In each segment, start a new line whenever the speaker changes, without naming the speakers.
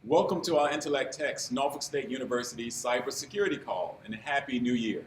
Welcome to our Intellect Tech's Norfolk State University Cybersecurity Call, and a Happy New Year.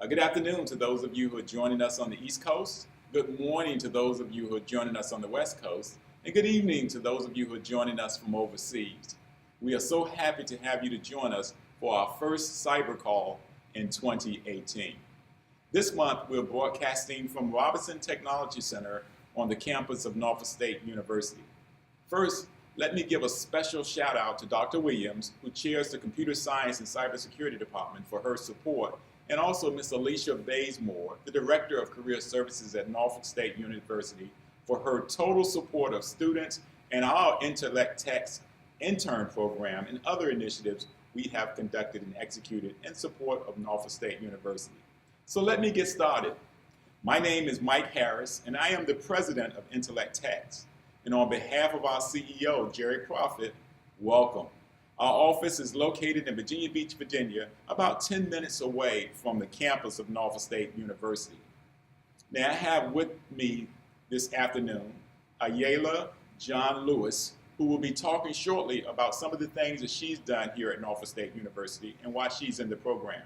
Good afternoon to those of you who are joining us on the East Coast. Good morning to those of you who are joining us on the West Coast. And good evening to those of you who are joining us from overseas. We are so happy to have you to join us for our first Cyber Call in 2018. This month, we're broadcasting from Robinson Technology Center on the campus of Norfolk State University. First, let me give a special shout out to Dr. Williams, who chairs the Computer Science and Cybersecurity Department, for her support, and also Ms. Alicia Bazemore, the Director of Career Services at Norfolk State University, for her total support of students and our Intellect Tech's intern program and other initiatives we have conducted and executed in support of Norfolk State University. So let me get started. My name is Mike Harris, and I am the president of Intellect Techs. And on behalf of our CEO, Jerry Profit, welcome. Our office is located in Virginia Beach, Virginia, about 10 minutes away from the campus of Norfolk State University. Now I have with me this afternoon Ayala John Lewis, who will be talking shortly about some of the things that she's done here at Norfolk State University and why she's in the program.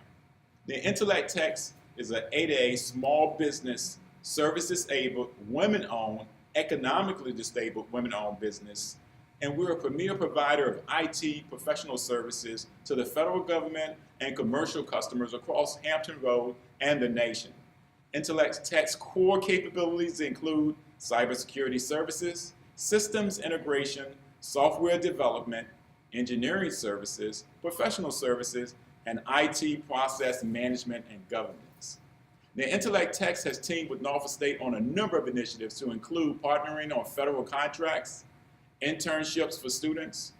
The Intellect Techs is an 8A small business, service-disabled, women-owned, economically disabled women-owned business, and we're a premier provider of IT professional services to the federal government and commercial customers across Hampton Road and the nation. Intellect Tech's core capabilities include cybersecurity services, systems integration, software development, engineering services, professional services, and IT process management and governance. The Intellect Techs has teamed with Norfolk State on a number of initiatives to include partnering on federal contracts, internships for students,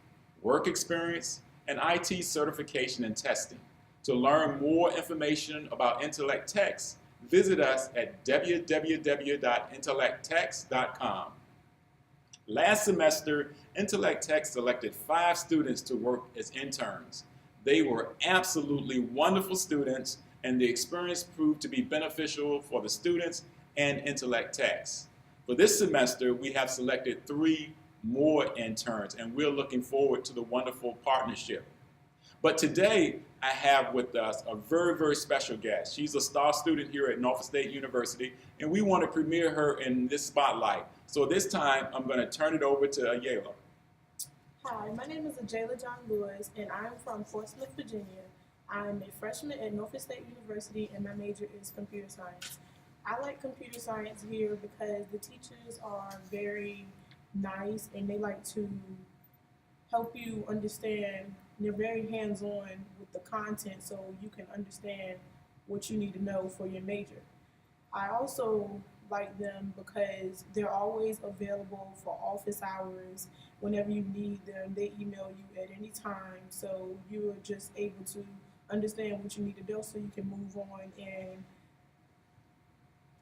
work experience, and IT certification and testing. To learn more information about Intellect Techs, visit us at www.intellecttechs.com. Last semester, Intellect Techs selected 5 students to work as interns. They were absolutely wonderful students, and the experience proved to be beneficial for the students and Intellect Techs. For this semester, we have selected 3 more interns, and we're looking forward to the wonderful partnership. But today, I have with us a very, very special guest. She's a star student here at Norfolk State University, and we want to premiere her in this spotlight. So this time, I'm going to turn it over to Ayala.
Hi, my name is Ajayla John Lewis, and I'm from Portsmouth, Virginia. I'm a freshman at Norfolk State University, and my major is computer science. I like computer science here because the teachers are very nice, and they like to help you understand. They're very hands-on with the content, so you can understand what you need to know for your major. I also like them because they're always available for office hours. Whenever you need them, they email you at any time, so you're just able to understand what you need to do so you can move on and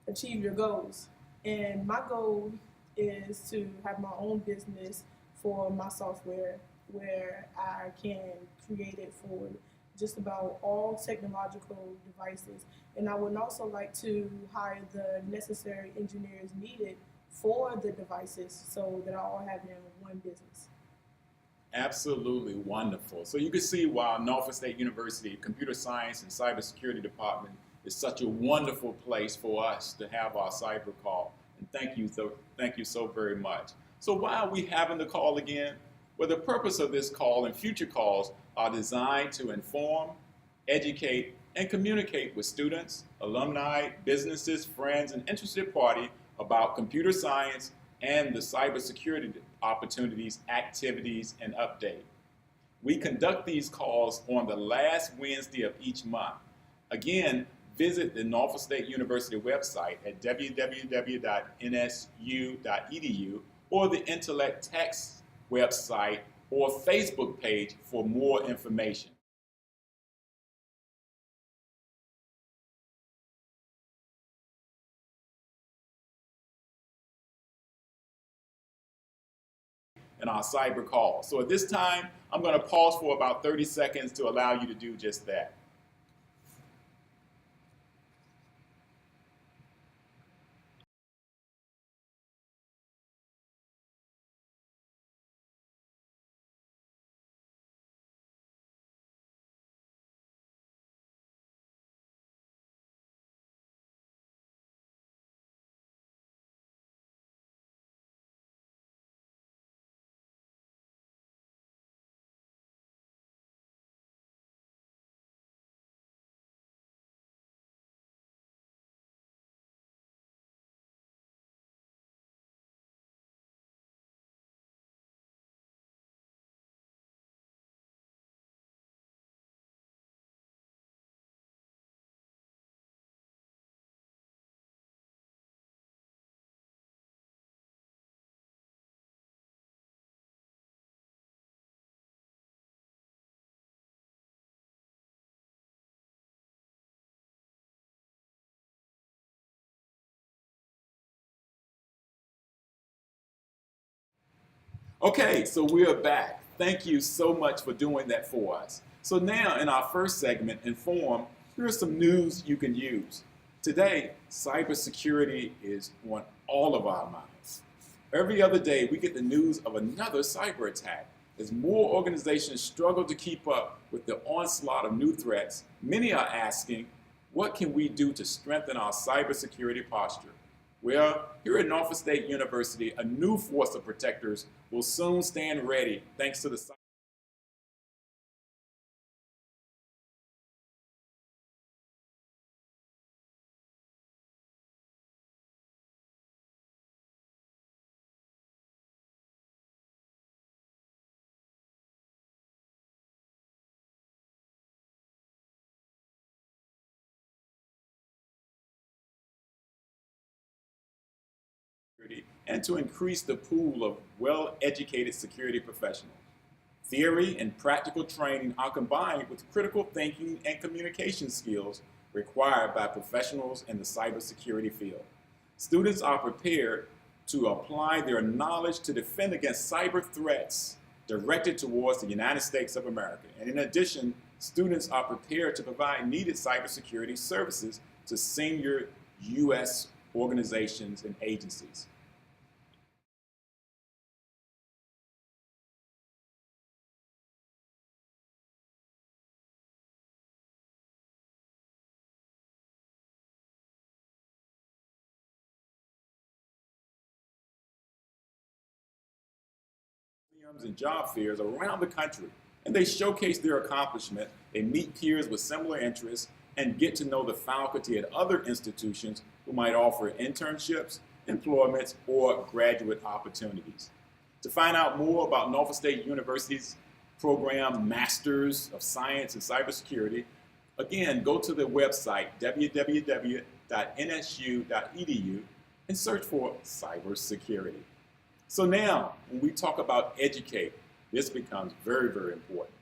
achieve your goals. And my goal is to have my own business for my software where I can create it for just about all technological devices. And I would also like to hire the necessary engineers needed for the devices so that I all have them in one business.
Absolutely wonderful. So you can see why Norfolk State University Computer Science and Cybersecurity Department is such a wonderful place for us to have our cyber call. And thank you so very much. So why are we having the call again? Well, the purpose of this call and future calls are designed to inform, educate, and communicate with students, alumni, businesses, friends, and interested parties about computer science and the cybersecurity opportunities, activities, and update. We conduct these calls on the last Wednesday of each month. Again, visit the Norfolk State University website at www.nsu.edu or the Intellect Techs website or Facebook page for more information. In our cyber call. So at this time, I'm going to pause for about 30 seconds to allow you to do just that. Okay, so we are back. Thank you so much for doing that for us. So now in our first segment, Inform, here's some news you can use. Today, cybersecurity is on all of our minds. Every other day, we get the news of another cyber attack. As more organizations struggle to keep up with the onslaught of new threats, many are asking, what can we do to strengthen our cybersecurity posture? Well, here at Norfolk State University, a new force of protectors will soon stand ready thanks to the cybersecurity and to increase the pool of well-educated security professionals. Theory and practical training are combined with critical thinking and communication skills required by professionals in the cybersecurity field. Students are prepared to apply their knowledge to defend against cyber threats directed towards the United States of America. And in addition, students are prepared to provide needed cybersecurity services to senior U.S. organizations and agencies. And job fairs around the country, and they showcase their accomplishment. They meet peers with similar interests and get to know the faculty at other institutions who might offer internships, employments, or graduate opportunities. To find out more about Norfolk State University's program Masters of Science in Cybersecurity, again, go to the website www.nsu.edu and search for cybersecurity. So now, when we talk about educate, this becomes very, very important.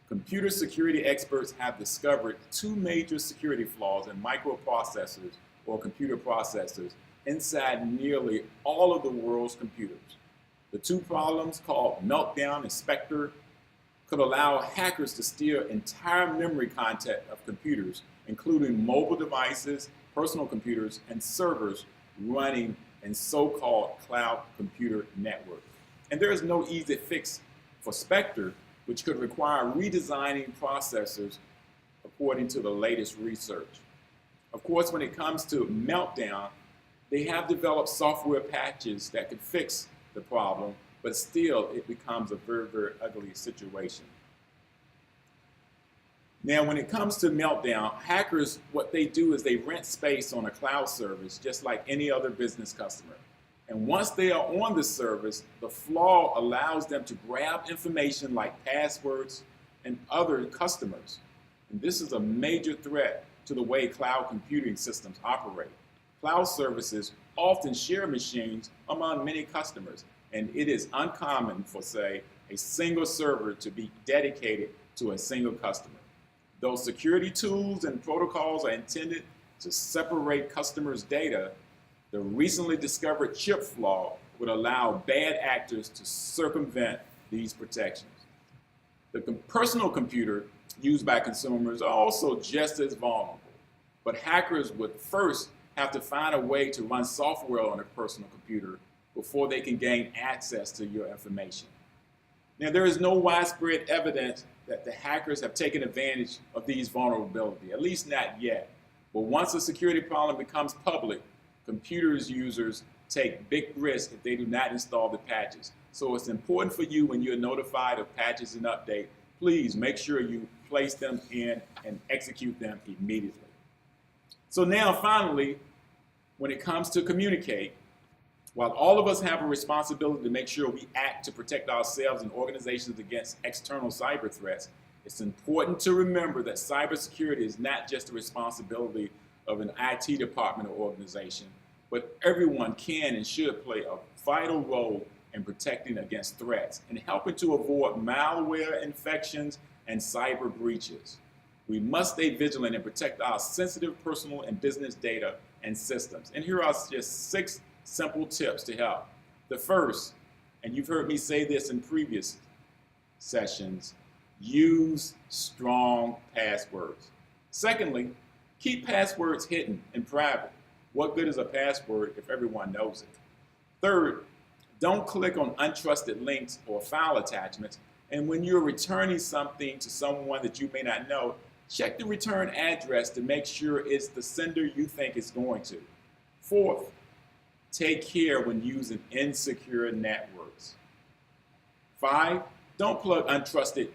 Computer security experts have discovered two major security flaws in microprocessors or computer processors inside nearly all of the world's computers. The two problems, called Meltdown and Spectre, could allow hackers to steal entire memory content of computers, including mobile devices, personal computers, and servers running in so-called cloud computer networks. And there is no easy fix for Spectre, which could require redesigning processors according to the latest research. Of course, when it comes to Meltdown, they have developed software patches that could fix the problem, but still it becomes a very, very ugly situation. Now, when it comes to Meltdown, hackers, what they do is they rent space on a cloud service just like any other business customer. And once they are on the service, the flaw allows them to grab information like passwords and other customers. And this is a major threat to the way cloud computing systems operate. Cloud services often share machines among many customers, and it is uncommon for, say, a single server to be dedicated to a single customer. Those security tools and protocols are intended to separate customers' data. The recently discovered chip flaw would allow bad actors to circumvent these protections. The personal computer used by consumers are also just as vulnerable, but hackers would first have to find a way to run software on a personal computer before they can gain access to your information. Now, there is no widespread evidence that the hackers have taken advantage of these vulnerabilities, at least not yet. But once a security problem becomes public, computers users take big risks if they do not install the patches. So it's important for you, when you're notified of patches and updates, please make sure you place them in and execute them immediately. So now finally, when it comes to communicate, while all of us have a responsibility to make sure we act to protect ourselves and organizations against external cyber threats, it's important to remember that cybersecurity is not just the responsibility of an IT department or organization, but everyone can and should play a vital role in protecting against threats and helping to avoid malware infections and cyber breaches. We must stay vigilant and protect our sensitive personal and business data and systems. And here are just 6 simple tips to help. The first, and you've heard me say this in previous sessions, use strong passwords. Secondly, keep passwords hidden and private. What good is a password if everyone knows it? Third, don't click on untrusted links or file attachments. And when you're returning something to someone that you may not know, check the return address to make sure it's the sender you think it's going to. Fourth, take care when using insecure networks. 5, don't plug untrusted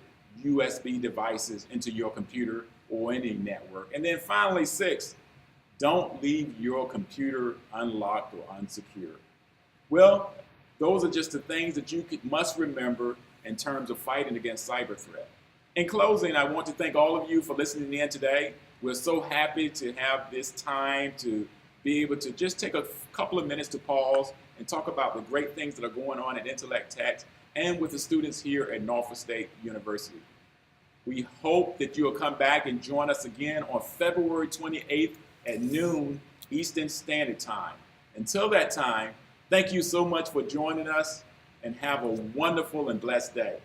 USB devices into your computer or any network. And then finally, 6, don't leave your computer unlocked or unsecured. Well, those are just the things that you must remember in terms of fighting against cyber threat. In closing, I want to thank all of you for listening in today. We're so happy to have this time to be able to just take a couple of minutes to pause and talk about the great things that are going on at Intellect Tech and with the students here at Norfolk State University. We hope that you'll come back and join us again on February 28th at noon Eastern Standard Time. Until that time, thank you so much for joining us and have a wonderful and blessed day.